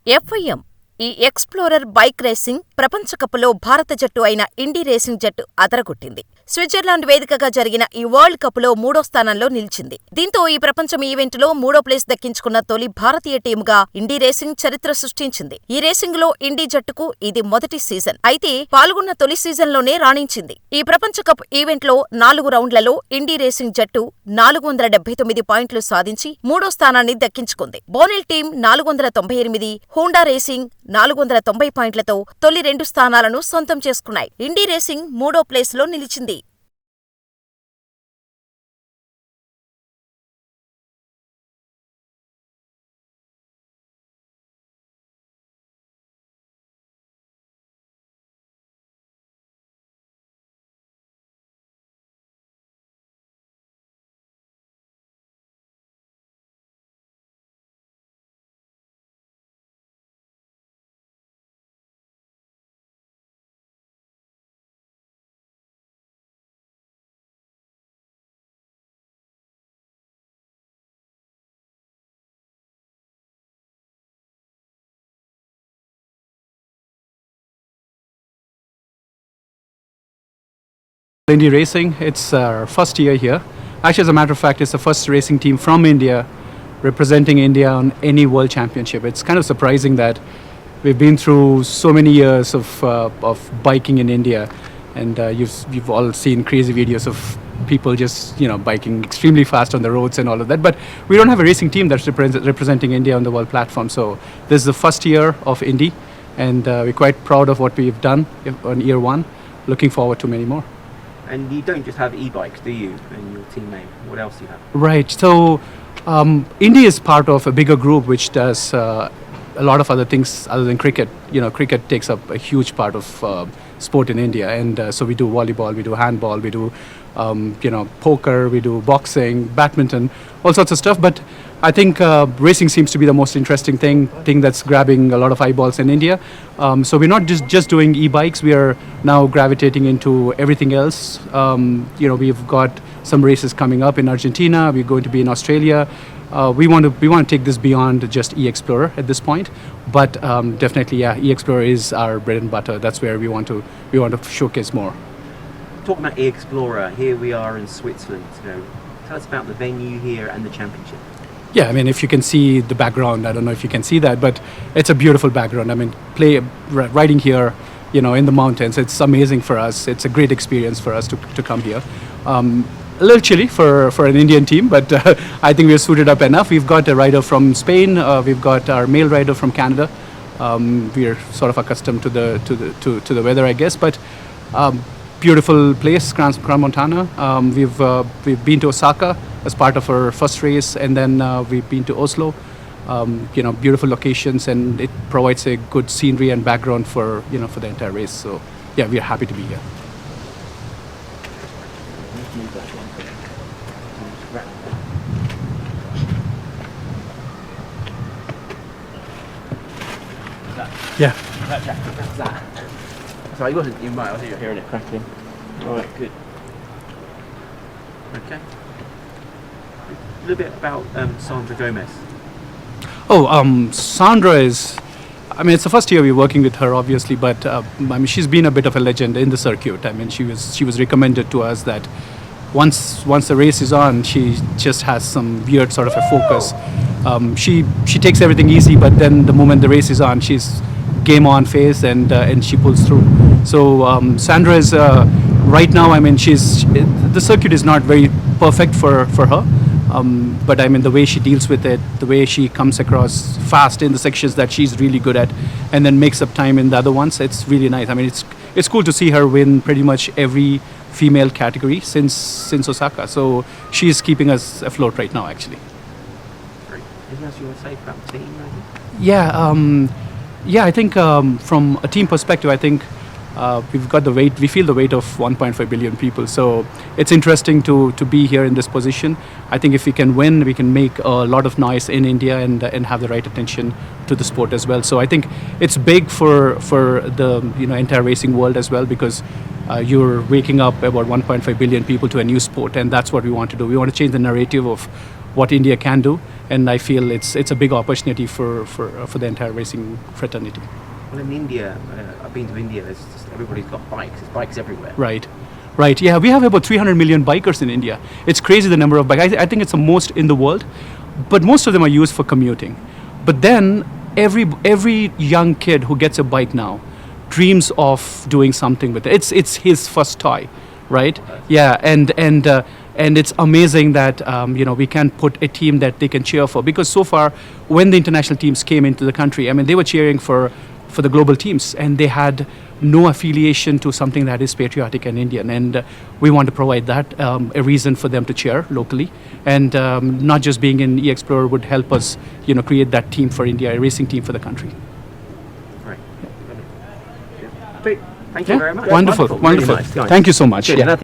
FIM ఈ explorer bike racing ప్రపంచ కప్‌లో భారత జట్టు అయిన ఇండీ రేసింగ్ జట్టు అదరగొట్టింది. స్విట్జర్లాండ్ వేదికగా జరిగిన ఈ వరల్డ్ కప్‌లో మూడో స్థానంలో నిలిచింది. దీంతో ఈ ప్రపంచం ఈవెంటులో మూడో ప్లేస్ దక్కించుకున్న తొలి భారతీయ టీమ్‌గా ఇండీ రేసింగ్ చరిత్ర సృష్టించింది. ఈ రేసింగ్‌లో ఇండీ జట్టుకు ఇది మొదటి సీజన్. అయితే పాల్గొన్న తొలి సీజన్‌లోనే రాణించింది. ఈ ప్రపంచ కప్ ఈవెంట్లో 4 రౌండ్లలో ఇండీ రేసింగ్ జట్టు 479 పాయింట్లు సాధించి మూడో స్థానాన్ని దక్కించుకుంది. బోనెల్ టీమ్ 498, హోండా రేసింగ్ 490 పాయింట్లతో తొలి 2 స్థానాలను సొంతం చేసుకున్నాయి. ఇండీ రేసింగ్ మూడో ప్లేస్లో నిలిచింది. Indy Racing, it's our first year here. Actually, as a matter of fact, it's the first racing team from India representing India on any world championship. It's kind of surprising that we've been through so many years of biking in India, and you've all seen crazy videos of people just biking extremely fast on the roads and all of that. But we don't have a racing team that's representing India on the world platform. So this is the first year of Indy, and we're quite proud of what we've done on year one. Looking forward to many more. And you don't just have e-bikes, do you, and your team name? What else do you have? Right. So India is part of a bigger group which does a lot of other things other than cricket. Cricket takes up a huge part of sport in India, and so we do volleyball, we do handball, we do poker, we do boxing, badminton, all sorts of stuff. But I think racing seems to be the most interesting thing that's grabbing a lot of eyeballs in India. So we're not just doing e-bikes. We are now gravitating into everything else. We've got some races coming up in Argentina. We're going to be in Australia. We want to take this beyond just e-Explorer at this point. But definitely, yeah, e-Explorer is our bread and butter. That's where we want to showcase more. Talking about e-Explorer, here we are in Switzerland. Tell us about the venue here and the championship. Yeah, I mean, if you can see the background, I don't know if you can see that, but it's a beautiful background. I mean, riding here, in the mountains, it's amazing for us. It's a great experience for us to come here. A little chilly for an Indian team, but I think we're suited up enough. We've got a rider from Spain. We've got our male rider from Canada. We're sort of accustomed to the weather, I guess, but beautiful place, Crans-Montana. We've been to Osaka as part of our first race, and then we've been to Oslo. Beautiful locations, and it provides a good scenery and background for the entire race. So yeah, we're happy to be here. Yeah. That's that. Sorry, you wasn't. You might. I think you're hearing it cracking. All right, good. Okay. A little bit about Sandra Gomez. Sandra is. I mean, it's the first year we're working with her, obviously, but she's been a bit of a legend in the circuit. I mean, she was recommended to us that once the race is on, she just has some weird sort of a focus. She takes everything easy, but then the moment the race is on, she's game on face, and she pulls through. So Sandra is right now. I mean, the circuit is not very perfect for her. But I mean, the way she deals with it, the way she comes across fast in the sections that she's really good at, and then makes up time in the other ones, it's really nice. I mean, it's cool to see her win pretty much every female category since Osaka. So she's keeping us afloat right now, actually. Great. Anything else you want to say about the team? Yeah, I think from a team perspective, I think we've got the weight. We feel the weight of 1.5 billion people. So it's interesting to be here in this position. I think if we can win, we can make a lot of noise in India and have the right attention to the sport as well. So I think it's big for the entire racing world as well, because you're waking up about 1.5 billion people to a new sport, and that's what we want to do. We want to change the narrative of what India can do, and I feel it's a big opportunity for the entire racing fraternity. Well, in India, I've been to India. There's just everybody's got bikes. There's bikes everywhere. Right. Right. Yeah, we have about 300 million bikers in India. It's crazy the number of bikes. I think it's the most in the world, but most of them are used for commuting. But then every young kid who gets a bike now dreams of doing something with it. It's his first toy, right? Yeah, and it's amazing that we can put a team that they can cheer for, because so far when the international teams came into the country, I mean, they were cheering for the global teams, and they had no affiliation to something that is patriotic and Indian, and we want to provide that a reason for them to cheer locally, and not just being in eXplorer would help us create that team for India, a racing team for the country. Right. Thank you very much. Wonderful. Really nice. Thank you so much. Good. Yeah.